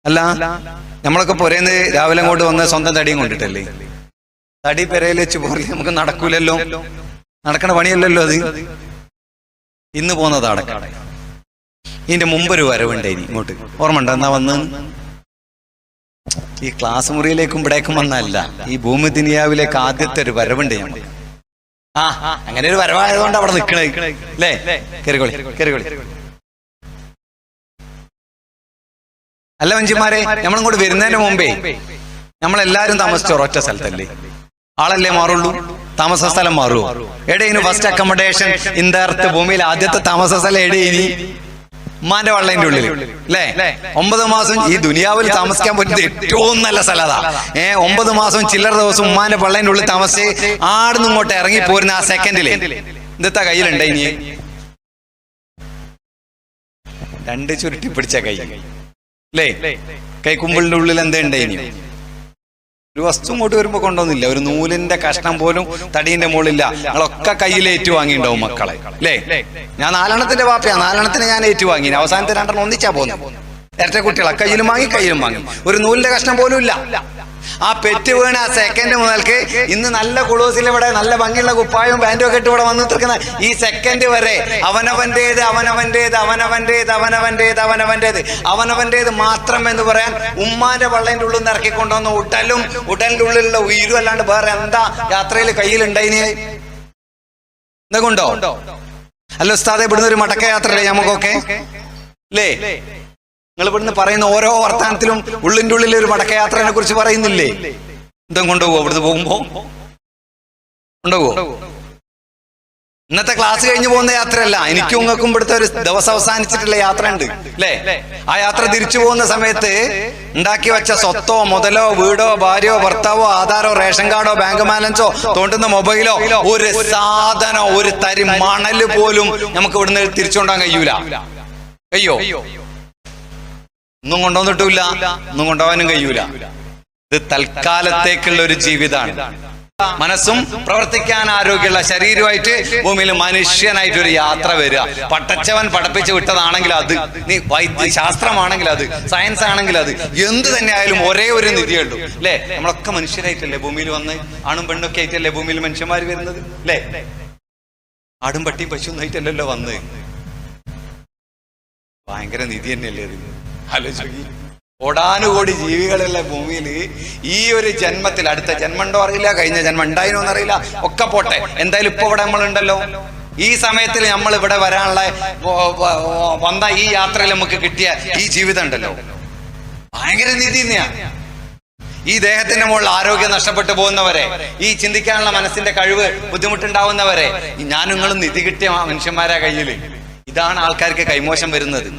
അല്ല, നമ്മളൊക്കെ പുരേന്ന് രാവിലെ അങ്ങോട്ട് വന്ന് സ്വന്തം തടിയും കൊണ്ടിട്ടല്ലേ? തടി പെരയിൽ വെച്ച് പോയി നമുക്ക് നടക്കൂലല്ലോ, നടക്കണ പണിയല്ലല്ലോ അത്. ഇന്ന് പോകുന്നത് അടക്കാടെ. ഇതിന്റെ മുമ്പൊരു വരവുണ്ടായിനി ഇങ്ങോട്ട്, ഓർമ്മ ഉണ്ടോ? എന്നാ വന്ന് ഈ ക്ലാസ് മുറിയിലേക്കും ഇവിടേക്കും വന്നല്ല, ഈ ഭൂമി ദുനിയാവിലേക്ക് ആദ്യത്തെ ഒരു വരവുണ്ട് ഞമ്മക്ക്. അങ്ങനെ ഒരു വരവായതുകൊണ്ട് അവിടെ നിൽക്കണേ അല്ലേ? കേറിക്കോളി കേറിക്കോളി. അല്ല മനുഷ്യന്മാരെ, നമ്മളിങ്ങോട്ട് വരുന്നതിന് മുമ്പേ നമ്മളെല്ലാരും താമസിച്ച ഒരൊറ്റ സ്ഥലത്തല്ലേ? ആളല്ലേ മാറുള്ളൂ, താമസ സ്ഥലം മാറുമോ? എടേനു first accommodation in the earth, ഭൂമിയിൽ ആദ്യത്തെ താമസ സ്ഥലം എടേനി? ഉമ്മാന്റെ വള്ളേന്റെ ഉള്ളിൽ അല്ലേ? 9 മാസം ഈ ദുനിയാവിൽ താമസിക്കാൻ പറ്റുന്ന ഏറ്റവും നല്ല സ്ഥലം അതാ. 9 മാസം ചില്ലറ ദിവസം ഉമ്മാന്റെ പള്ളേന്റെ ഉള്ളിൽ താമസിച്ച് ആടുന്ന് ഇങ്ങോട്ട് ഇറങ്ങി പോരുന്ന ആ സെക്കൻഡില് എന്താ കയ്യിലുണ്ട്? ഇനി 2 ചുരുട്ടി പിടിച്ച കൈ അല്ലേ? കൈക്കുമ്പിളിന്റെ ഉള്ളിൽ എന്താ ഉണ്ട്? ഇനി ഒരു വസ്തു ഇങ്ങോട്ട് വരുമ്പോ കൊണ്ടൊന്നില്ല, ഒരു നൂലിന്റെ കഷ്ണം പോലും തടീന്റെ മുകളിലില്ല. ഞങ്ങളൊക്കെ കയ്യിൽ ഏറ്റുവാങ്ങിണ്ടാവും മക്കളെ അല്ലേ? ഞാൻ 4 വാപ്പയാ, 4 ഞാൻ ഏറ്റുവാങ്ങി. അവസാനത്തെ 2 ഒന്നിച്ചാ പോകുന്നത്. ഇരട്ട കുട്ടികളെ കയ്യിലും വാങ്ങി കയ്യിലും വാങ്ങി, ഒരു നൂലിന്റെ കഷ്ണം പോലും ഇല്ല. ആ പെറ്റ് വീണ ആ സെക്കൻഡ് മുതൽക്ക് ഇന്ന് നല്ല കുളൂസിൽ ഇവിടെ നല്ല ഭംഗിയുള്ള കുപ്പായവും പാൻറ്റും ഒക്കെ ഇട്ട് ഇവിടെ വന്നു തീർക്കുന്ന ഈ സെക്കൻഡ് വരെ അവനവന്റേത് അവനവന്റേത് അവനവന്റേത് അവനവന്റേത് അവനവന്റേത് അവനവന്റേത് മാത്രം എന്ന് പറയാൻ ഉമ്മാന്റെ വള്ളേന്റെ ഉള്ളിൽ നിന്ന് ഇറക്കിക്കൊണ്ടുവന്ന ഉടലിന്റെ ഉള്ളിലുള്ള ഉയരും അല്ലാണ്ട് വേറെ എന്താ യാത്രയിൽ കയ്യിലുണ്ടായിന്? എന്തൊക്കെ ഉണ്ടോ? അല്ല ഉസ്താദെ, ഇവിടുന്ന് ഒരു മടക്ക യാത്രയല്ലേ നമുക്കൊക്കെ അല്ലേ? നിങ്ങൾ ഇവിടുന്ന് പറയുന്ന ഓരോ വർത്തമാനത്തിലും ഉള്ളിന്റെ ഉള്ളിൽ ഒരു മടക്കയാത്രയെ കുറിച്ച് പറയുന്നില്ലേ? എന്തും കൊണ്ടുപോകുമോ? ഇവിടുന്ന് പോകുമ്പോ കൊണ്ടുപോകുമോ? ഇന്നത്തെ ക്ലാസ് കഴിഞ്ഞ് പോകുന്ന യാത്രയല്ല, എനിക്കും ഉങ്ങൾക്കും ഇവിടുത്തെ ഒരു ദിവസം അവസാനിച്ചിട്ടുള്ള യാത്ര ഉണ്ട് അല്ലേ? ആ യാത്ര തിരിച്ചു പോകുന്ന സമയത്ത് ഉണ്ടാക്കി വെച്ച സ്വത്തോ മുതലോ വീടോ ഭാര്യയോ ഭർത്താവോ ആധാരോ റേഷൻ കാർഡോ ബാങ്ക് ബാലൻസോ തോണ്ടുന്ന മൊബൈലോ ഒരു സാധനം ഒരു തരി മണല് പോലും നമുക്ക് ഇവിടുന്ന് തിരിച്ചുകൊണ്ടാൻ കഴിയൂല. അയ്യോ, ഒന്നും കൊണ്ടുവന്നിട്ടില്ല, ഒന്നും കൊണ്ടുപോകാനും കഴിയൂല. ഇത് തൽക്കാലത്തേക്കുള്ള ഒരു ജീവിതമാണ്. മനസ്സും പ്രവർത്തിക്കാൻ ആരോഗ്യമുള്ള ശരീരമായിട്ട് ഭൂമിയിൽ മനുഷ്യനായിട്ട് ഒരു യാത്ര വരിക. പടച്ചവൻ പഠിപ്പിച്ച് വിട്ടതാണെങ്കിൽ അത്, നീ ശാസ്ത്രമാണെങ്കിൽ അത്, സയൻസ് ആണെങ്കിൽ അത്, എന്ത് തന്നെ ആയാലും ഒരേ ഒരു നിധിയുള്ളൂ അല്ലേ? നമ്മളൊക്കെ മനുഷ്യരായിട്ടല്ലേ ഭൂമിയിൽ വന്ന്, ആണും പെണ്ണൊക്കെ ആയിട്ടല്ലേ ഭൂമിയിൽ മനുഷ്യന്മാർ വരുന്നത് അല്ലേ? ആടും പട്ടിയും പശുന്നായിട്ടല്ലല്ലോ വന്ന്. ഭയങ്കര നിധി തന്നെയല്ലേ അത്? ആലോചിച്ചു. കോടാനുകോടി ജീവികളുള്ള ഭൂമിയിൽ ഈ ഒരു ജന്മത്തിൽ, അടുത്ത ജന്മണ്ടോ അറിയില്ല, കഴിഞ്ഞ ജന്മം ഉണ്ടായിനോന്ന് അറിയില്ല, ഒക്കെ പോട്ടെ, എന്തായാലും ഇപ്പൊ ഇവിടെ നമ്മളുണ്ടല്ലോ. ഈ സമയത്തിൽ നമ്മൾ ഇവിടെ വരാനുള്ള വന്ന ഈ യാത്രയിൽ നമുക്ക് കിട്ടിയ ഈ ജീവിതം ഉണ്ടല്ലോ, ഭയങ്കര നിധി തന്നെയാണ്. ഈ ദേഹത്തിന്റെ മുകളിൽ ആരോഗ്യം നഷ്ടപ്പെട്ടു പോകുന്നവരെ, ഈ ചിന്തിക്കാനുള്ള മനസ്സിന്റെ കഴിവ് ബുദ്ധിമുട്ടുണ്ടാവുന്നവരെ, ഞാനും നിങ്ങളും നിധി കിട്ടിയ മനുഷ്യന്മാരാ കയ്യിൽ. ഇതാണ് ആൾക്കാർക്ക് കൈമോശം വരുന്നത്.